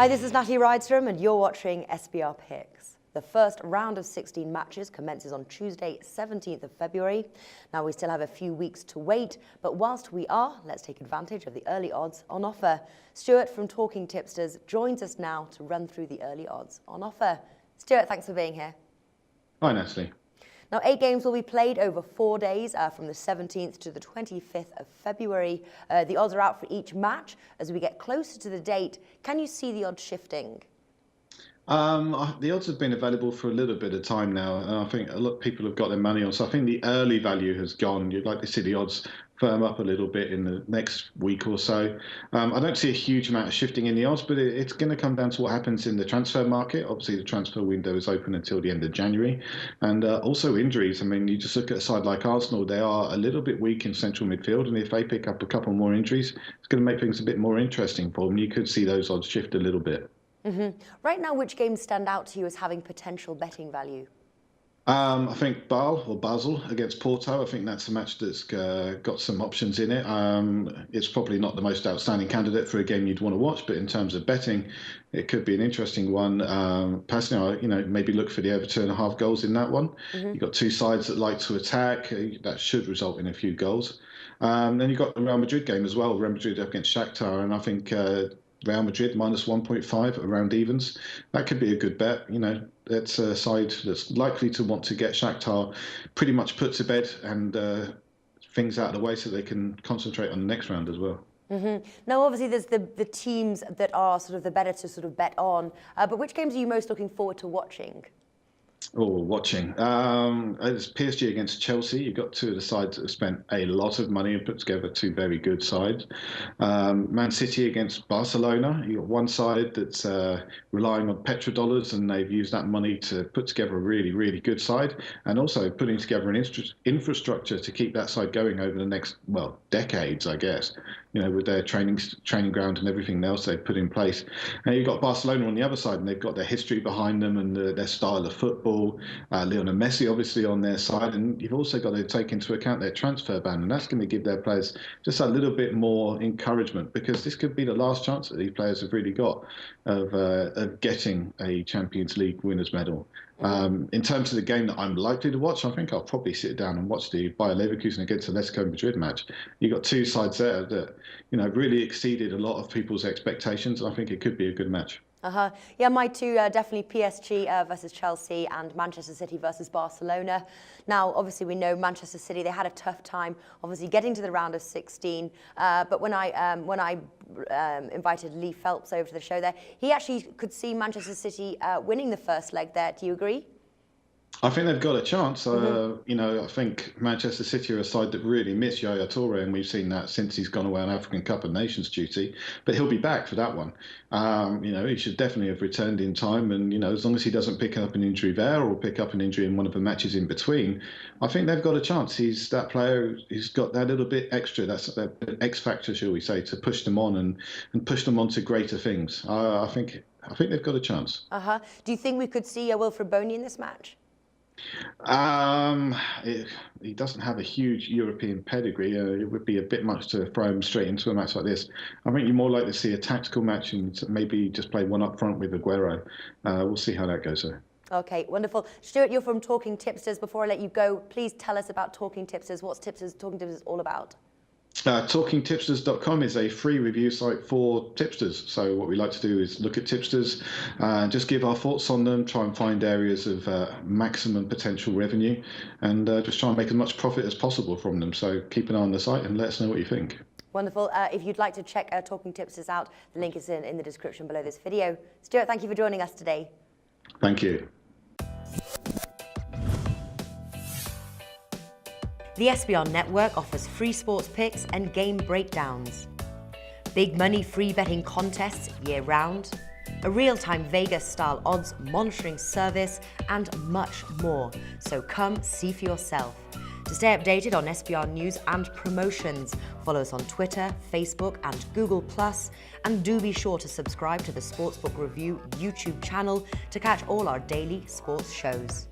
Hi, this is Natalie Rydstrom and you're watching SBR Picks. The first round of 16 matches commences on Tuesday, 17th of February. Now, we still have a few weeks to wait, but whilst we are, let's take advantage of the early odds on offer. Stuart from Talking Tipsters joins us now to run through the early odds on offer. Stuart, thanks for being here. Hi, Natalie. Now, 8 games will be played over 4 days, from the 17th to the 25th of February. The odds are out for each match. As we get closer to the date, can you see the odds shifting? The odds have been available for a little bit of time now, and I think a lot of people have got their money on. So I think the early value has gone. You'd like to see the odds firm up a little bit in the next week or so. I don't see a huge amount of shifting in the odds, but it's going to come down to what happens in the transfer market. Obviously, the transfer window is open until the end of January, and also injuries. I mean, you just look at a side like Arsenal; they are a little bit weak in central midfield, and if they pick up a couple more injuries, it's going to make things a bit more interesting for them. You could see those odds shift a little bit. Right now, which games stand out to you as having potential betting value? I think Basel against Porto. I think that's a match that's got some options in it. It's probably not the most outstanding candidate for a game you'd want to watch, but in terms of betting, it could be an interesting one. Personally, maybe look for the over 2.5 goals in that one. You've got two sides that like to attack. That should result in a few goals. Then you've got the Real Madrid game as well. Real Madrid against Shakhtar, and I think Real Madrid minus 1.5 around evens. That could be a good bet. That's a side that's likely to want to get Shakhtar pretty much put to bed and things out of the way so they can concentrate on the next round as well. Now, obviously, there's the teams that are sort of the better to sort of bet on. But which games are you most looking forward to watching? Watching. It's PSG against Chelsea. You've got two of the sides that have spent a lot of money and put together two very good sides. Man City against Barcelona. You've got one side that's relying on petrodollars, and they've used that money to put together a really, really good side, and also putting together an infrastructure to keep that side going over the next, decades, I guess. With their training ground and everything else they've put in place. And you've got Barcelona on the other side, and they've got their history behind them and their style of football. Lionel Messi, obviously, on their side. And you've also got to take into account their transfer ban. And that's going to give their players just a little bit more encouragement, because this could be the last chance that these players have really got of getting a Champions League winners medal. In terms of the game that I'm likely to watch, I think I'll probably sit down and watch the Bayer Leverkusen against the Atletico Madrid match. You've got two sides there that, really exceeded a lot of people's expectations. I think it could be a good match. Yeah, my two, definitely PSG versus Chelsea and Manchester City versus Barcelona. Now, obviously, we know Manchester City, they had a tough time, obviously, getting to the round of 16. But when I invited Lee Phelps over to the show there, he actually could see Manchester City winning the first leg there. Do you agree? I think they've got a chance. I think Manchester City are a side that really miss Yaya Toure, and we've seen that since he's gone away on African Cup of Nations duty. But he'll be back for that one. He should definitely have returned in time, and as long as he doesn't pick up an injury there or pick up an injury in one of the matches in between, I think they've got a chance. He's that player. He's got that little bit extra. That's that X factor, shall we say, to push them on and push them on to greater things. I think they've got a chance. Do you think we could see Wilfried Bony in this match? He doesn't have a huge European pedigree. It would be a bit much to throw him straight into a match like this. I think you're more likely to see a tactical match and maybe just play one up front with Aguero. We'll see how that goes, though. Okay, wonderful. Stuart, you're from Talking Tipsters. Before I let you go, please tell us about Talking Tipsters. What's Talking Tipsters all about? TalkingTipsters.com is a free review site for tipsters. So what we like to do is look at tipsters and just give our thoughts on them, try and find areas of maximum potential revenue, and just try and make as much profit as possible from them. So keep an eye on the site and let us know what you think. Wonderful. If you'd like to check Talking Tipsters out, the link is in the description below this video. Stuart, thank you for joining us today. Thank you. The SBR network offers free sports picks and game breakdowns, big money free betting contests year-round, a real-time Vegas-style odds monitoring service, and much more. So come see for yourself. To stay updated on SBR news and promotions, follow us on Twitter, Facebook, and Google+, and do be sure to subscribe to the Sportsbook Review YouTube channel to catch all our daily sports shows.